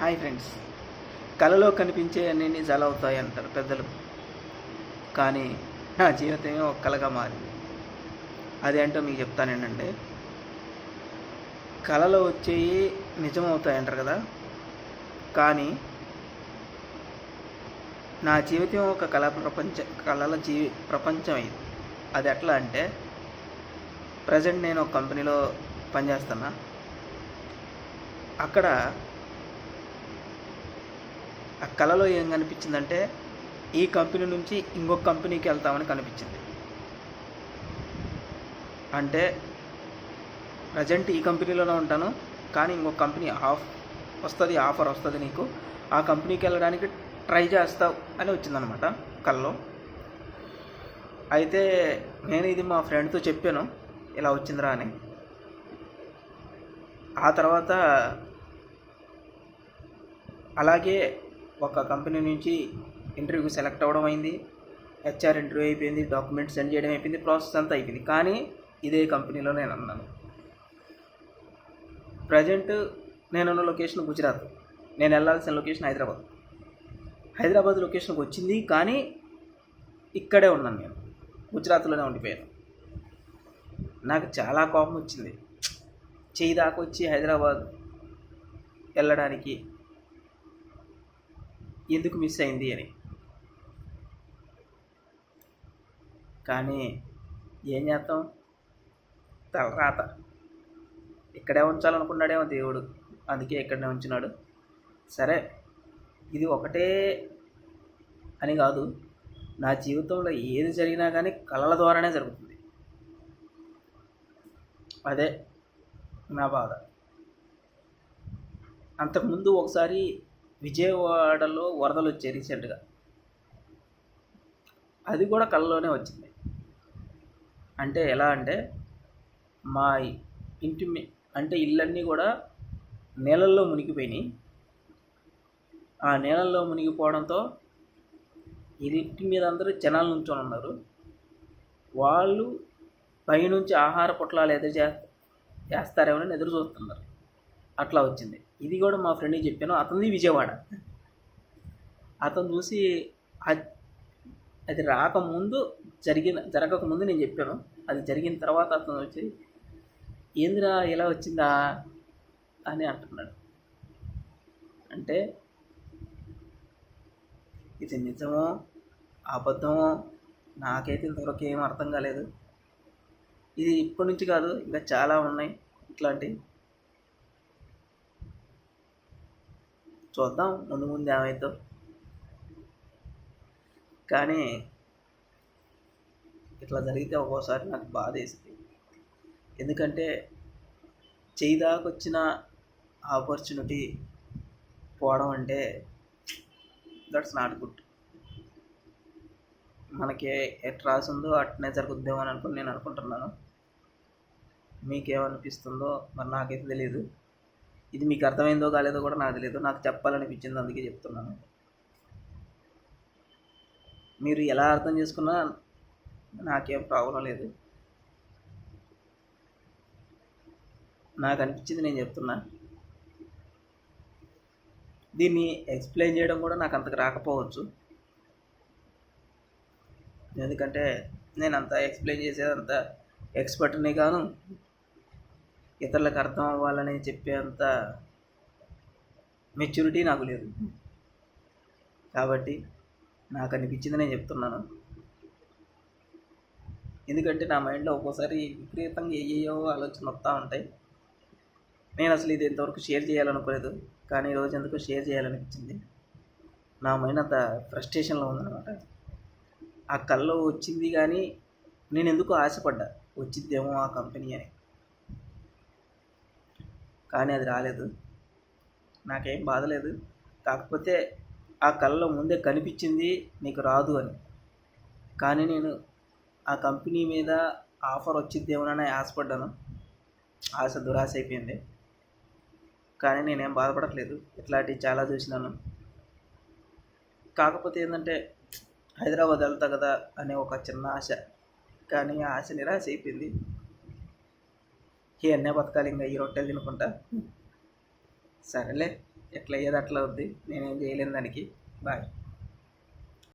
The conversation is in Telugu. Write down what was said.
హాయ్ ఫ్రెండ్స్, కలలో కనిపించే అన్ని నిజాలు అవుతాయి అంటారు పెద్దలు. కానీ నా జీవితమే ఒక కలగా మారింది. అదేంటో మీకు చెప్తానేనండి. కళలో వచ్చేవి నిజమవుతాయి అంటారు కదా, కానీ నా జీవితం ఒక కళల ప్రపంచం అయింది. అది ఎట్లా అంటే, ప్రజెంట్ నేను ఒక కంపెనీలో పనిచేస్తున్నా. అక్కడ ఆ కళలో ఏం కనిపించిందంటే, ఈ కంపెనీ నుంచి ఇంకొక కంపెనీకి వెళ్తామని కనిపించింది. అంటే ప్రజెంట్ ఈ కంపెనీలోనే ఉంటాను, కానీ ఇంకొక కంపెనీ ఆఫర్ వస్తుంది నీకు, ఆ కంపెనీకి వెళ్ళడానికి ట్రై చేస్తావు అని వచ్చిందనమాట కళలో. అయితే నేను ఇది మా ఫ్రెండ్తో చెప్పాను, ఇలా వచ్చిందిరా అని. ఆ తర్వాత అలాగే ఒక కంపెనీ నుంచి ఇంటర్వ్యూకి సెలెక్ట్ అవ్వడం అయింది, హెచ్ఆర్ ఇంటర్వ్యూ అయిపోయింది, డాక్యుమెంట్స్ సెండ్ చేయడం అయిపోయింది, ప్రాసెస్ అంతా అయిపోయింది. కానీ ఇదే కంపెనీలో నేను అన్నాను. ప్రజెంట్ నేనున్న లొకేషన్ గుజరాత్, నేను వెళ్ళాల్సిన లొకేషన్ హైదరాబాద్ లొకేషన్కి వచ్చింది, కానీ ఇక్కడే ఉన్నాను, నేను గుజరాత్లోనే ఉండిపోయాను. నాకు చాలా కోపం వచ్చింది, చెయ్యి దాకా వచ్చి హైదరాబాద్ వెళ్ళడానికి ఎందుకు మిస్ అయింది అని. కానీ ఏం చేస్తాం, తలరాత. ఇక్కడే ఉంచాలనుకున్నాడేమో దేవుడు, అందుకే ఇక్కడనే ఉంచినాడు. సరే, ఇది ఒకటే అని కాదు, నా జీవితంలో ఏది జరిగినా కానీ కళల ద్వారానే జరుగుతుంది. అదే నా బాధ. అంతకుముందు ఒకసారి విజయవాడలో వరదలు వచ్చాయి రీసెంట్గా, అది కూడా కళ్ళలోనే వచ్చింది. అంటే ఎలా అంటే, మా ఇళ్ళన్నీ కూడా నీళ్ళల్లో మునిగిపోయినాయి. ఆ నీళ్ళల్లో మునిగిపోవడంతో ఇంటి మీద అందరూ జనాలు నుంచొని ఉన్నారు. వాళ్ళు పైనుంచి ఆహార పొట్లాలు చేస్తారేమో ఎదురు చూస్తున్నారు. అట్లా వచ్చింది. ఇది కూడా మా ఫ్రెండ్కి చెప్పాను, అతనిది విజయవాడ. అతను చూసి అది జరగకముందు నేను చెప్పాను, అది జరిగిన తర్వాత అతను వచ్చి ఏందిరా ఇలా వచ్చిందా అని అంటున్నాడు. అంటే ఇది నిజమో అబద్ధమో నాకైతే ఇంతవరకు ఏం అర్థం కాలేదు. ఇది ఇప్పటి నుంచి కాదు, ఇంకా చాలా ఉన్నాయి ఇట్లాంటివి. చూద్దాం ముందు ఏమైందో. కానీ ఇట్లా జరిగితే ఒక్కోసారి నాకు బాధ వేస్తుంది. ఎందుకంటే చెయ్యి దాకా వచ్చిన ఆపర్చునిటీ పోవడం అంటే దట్స్ నాట్ గుడ్. మనకి ఎట్ రాసిందో అట్నే జరుగుద్దేమో అని నేను అనుకుంటున్నాను. మీకేమనిపిస్తుందో మరి నాకైతే తెలియదు. ఇది మీకు అర్థమైందో కాలేదో కూడా నాకు తెలియదు, నాకు చెప్పాలనిపించింది, అందుకే చెప్తున్నాను. మీరు ఎలా అర్థం చేసుకున్నా నాకేం ప్రాబ్లం లేదు. నాకు అనిపించింది నేను చెప్తున్నా. దీన్ని ఎక్స్ప్లెయిన్ చేయడం కూడా నాకు అంతకు రాకపోవచ్చు, ఎందుకంటే నేను అంత ఎక్స్ప్లెయిన్ చేసేదంత ఎక్స్పర్ట్ని కాను, ఇతరులకు అర్థం అవ్వాలని చెప్పేంత మెచ్యూరిటీ నాకు లేదు. కాబట్టి నాకు అనిపించింది నేను చెప్తున్నాను. ఎందుకంటే నా మైండ్లో ఒక్కోసారి విపరీతంగా ఏయో ఆలోచనలు వస్తూ ఉంటాయి. నేను అసలు ఇది ఇంతవరకు షేర్ చేయాలనుకోలేదు, కానీ ఈరోజు ఎందుకు షేర్ చేయాలనిపించింది. నా మైండ్ అంత ఫ్రస్ట్రేషన్లో ఉందన్నమాట. ఆ కల్లో వచ్చింది, కానీ నేను ఎందుకు ఆశపడ్డా వచ్చిద్దేమో ఆ కంపెనీ అని, కానీ అది రాలేదు. నాకేం బాధలేదు. కాకపోతే ఆ కళలో ముందే కనిపించింది నీకు రాదు అని, కానీ నేను ఆ కంపెనీ మీద ఆఫర్ వచ్చిద్దేమోనని ఆశపడ్డాను. ఆశ దురాశ అయిపోయింది. కానీ నేనేం బాధపడట్లేదు, ఇట్లాంటివి చాలా చూసినాను. కాకపోతే ఏంటంటే హైదరాబాద్ వెళ్తా కదా అనే ఒక చిన్న ఆశ, కానీ ఆ ఆశ నిరాశ అయిపోయింది. ఇవన్నీ బతకాలి ఇంకా ఈ రొట్టెలు తినుకుంటా. సరేలే, ఎట్లా అయ్యేది అట్లా అవుద్ది, నేనేం చేయలేను దానికి. బాయ్.